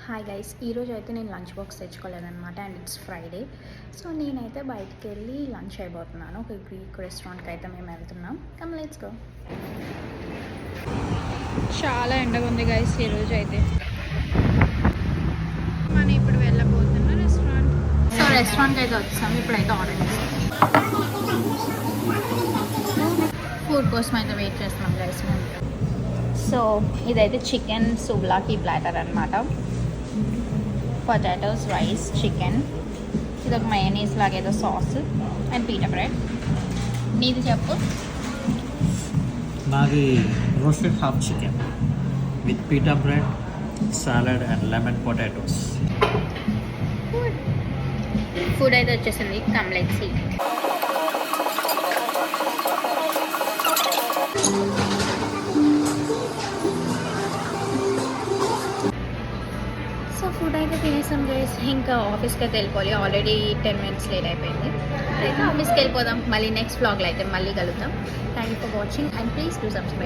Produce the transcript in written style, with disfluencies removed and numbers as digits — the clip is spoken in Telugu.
హాయ్ గైస్, ఈరోజు అయితే నేను లంచ్ బాక్స్ తెచ్చుకోలేదన్నమాట అండ్ ఇట్స్ ఫ్రైడే. సో నేనైతే బయటికి వెళ్ళి లంచ్ అయిపోతున్నాను. ఒక గ్రీక్ రెస్టారెంట్కి అయితే మేము వెళ్తున్నాం. Come let's go. చాలా ఎండగా ఉంది గైస్ ఈరోజు అయితే. మనం ఇప్పుడు వెళ్ళబోతున్న రెస్టారెంట్. సో రెస్టారెంట్కి అయితే వచ్చాం. ఇప్పుడైతే ఆర్డర్ చేస్తాం. ఫుడ్ కోసం అయితే వెయిట్ చేస్తున్నాం గైస్ మేము. సో ఇదైతే చికెన్ సువ్లాకి ప్లాటర్ అనమాట. పొటాటోస్, రైస్, చికెన్, ఇది ఒక మయోనీస్ లాగా ఏదో సాస్ అండ్ పీటా బ్రెడ్. నీది చెప్పు. నాది roasted half chicken with pita bread, salad and lemon potatoes. Food అయితే వచ్చేసింది. Come let's see. So food అయితే తినేసాం గైస్. ఇంకా ఆఫీస్కి అయితే వెళ్ళిపోవాలి. ఆల్రెడీ 10 minutes లేట్ అయిపోయింది. అయితే ఆఫీస్కి వెళ్ళిపోదాం. మళ్ళీ నెక్స్ట్ వ్లాగ్లో అయితే మళ్ళీ కలుద్దాం. Thank you for watching and please do subscribe.